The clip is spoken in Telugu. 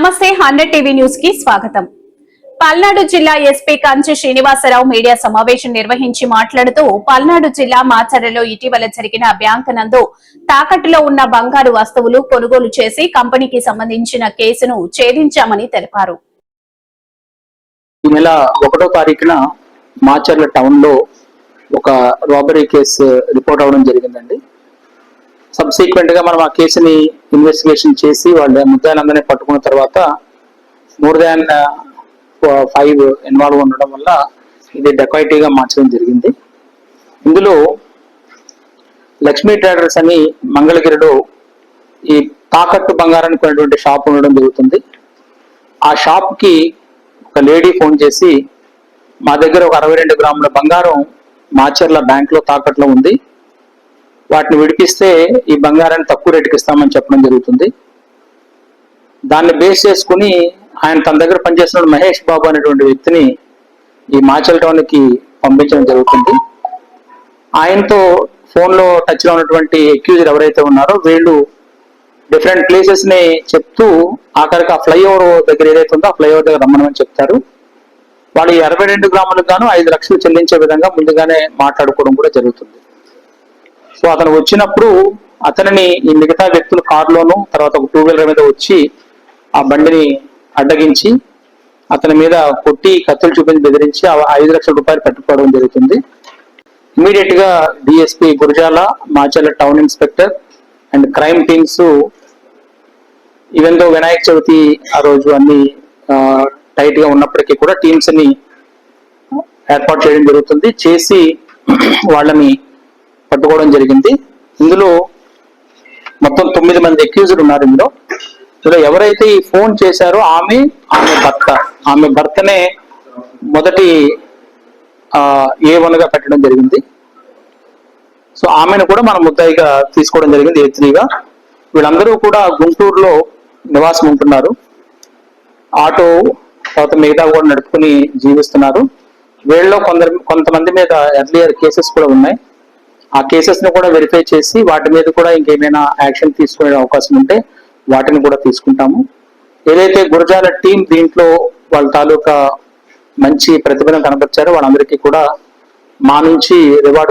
నమస్తే 100 టీవీ న్యూస్ కి స్వాగతం. పల్నాడు జిల్లా ఎస్పీ కంచి శ్రీనివాసరావు మీడియా సమావేశం నిర్వహించి మాట్లాడుతూ పల్నాడు జిల్లా మాచర్లలో ఇటీవల జరిగిన బ్యాంకు నందు తాకట్టులో ఉన్న బంగారు వస్తువులు కొనుగోలు చేసి కంపెనీకి సంబంధించిన కేసును ఛేదించామని తెలిపారు. ఈ నెల 1వ తారీఖున మాచర్ల టౌన్ లో ఒక రాబరీ కేసు రిపోర్ట్ అవడం జరిగిందండి. సబ్సిక్వెంట్ గా మనం ఆ కేసుని ఇన్వెస్టిగేషన్ చేసి వాళ్ళ ముద్దాయిలందరినీ పట్టుకున్న తర్వాత మోర్ దాన్ 5 ఇన్వాల్వ్ ఉండడం వల్ల ఇది డెకాయిటీగా మార్చడం జరిగింది. ఇందులో లక్ష్మీ ట్రేడర్స్ అని మంగళగిరిలో ఈ తాకట్టు బంగారానికి కొనేటువంటి షాప్ ఉండడం జరుగుతుంది. ఆ షాప్ కి ఒక లేడీ ఫోన్ చేసి మా దగ్గర ఒక 62 గ్రాముల బంగారం మాచర్ల బ్యాంక్ లో తాకట్లో ఉంది, వాటిని విడిపిస్తే ఈ బంగారాన్ని తక్కువ రేటుకి ఇస్తామని చెప్పడం జరుగుతుంది. దాన్ని బేస్ చేసుకుని ఆయన తన దగ్గర పనిచేస్తున్న మహేష్ బాబు అనేటువంటి వ్యక్తిని ఈ మాచల్ టౌన్ కి పంపించడం జరుగుతుంది. ఆయనతో ఫోన్ లో టచ్ లో ఉన్నటువంటి అక్యూజర్ ఎవరైతే ఉన్నారో వీళ్ళు డిఫరెంట్ ప్లేసెస్ ని చెప్తూ ఆఖరికి ఆ ఫ్లైఓవర్ దగ్గర ఏదైతే ఉందో ఆ ఫ్లైఓవర్ దగ్గర రమ్మని చెప్తారు. వాళ్ళు 62 గ్రాములకు గాను 5 లక్షలు చెల్లించే విధంగా ముందుగానే మాట్లాడుకోవడం కూడా జరుగుతుంది. సో అతను వచ్చినప్పుడు అతనిని ఈ మిగతా వ్యక్తులు కారులోను తర్వాత ఒక 2 వీలర్ మీద వచ్చి ఆ బండిని అడ్డగించి అతని మీద కొట్టి కత్తులు చూపించి బెదిరించి 5 లక్షల రూపాయలు కట్టుకోవడం జరుగుతుంది. ఇమీడియట్ గా DSP Gurazala, Macherla town inspector and crime teams even though Vinayaka Chavithi ఆ రోజు అన్ని టైట్ గా ఉన్నప్పటికీ కూడా టీమ్స్ ని ఏర్పాటు చేయడం జరుగుతుంది. చేసి వాళ్ళని పట్టుకోవడం జరిగింది. ఇందులో మొత్తం 9 మంది అక్యూజర్ ఉన్నారు. ఇందులో ఎవరైతే ఈ ఫోన్ చేశారో ఆమె భర్తనే మొదటి A1 గా పెట్టడం జరిగింది. సో ఆమెను కూడా మనం ముద్దాయిగా తీసుకోవడం జరిగింది A3గా. వీళ్ళందరూ కూడా గుంటూరులో నివాసం ఉంటున్నారు. ఆటో తర్వాత మిగతా కూడా నడుపుకుని జీవిస్తున్నారు. వీళ్ళలో కొంతమంది మీద ఎర్లియర్ కేసెస్ కూడా ఉన్నాయి. ఆ కేసెస్ ని కూడా వెరిఫై చేసి వాటి మీద కూడా ఇంకేమైనా యాక్షన్ తీసుకునే అవకాశం ఉంటే వాటిని కూడా తీసుకుంటాము. ఏదైతే గురజాల టీం దీంట్లో వాళ్ళ తాలూకా మంచి ప్రతిభను కనబరిచారో వాళ్ళందరికీ కూడా మా నుంచి రివార్డు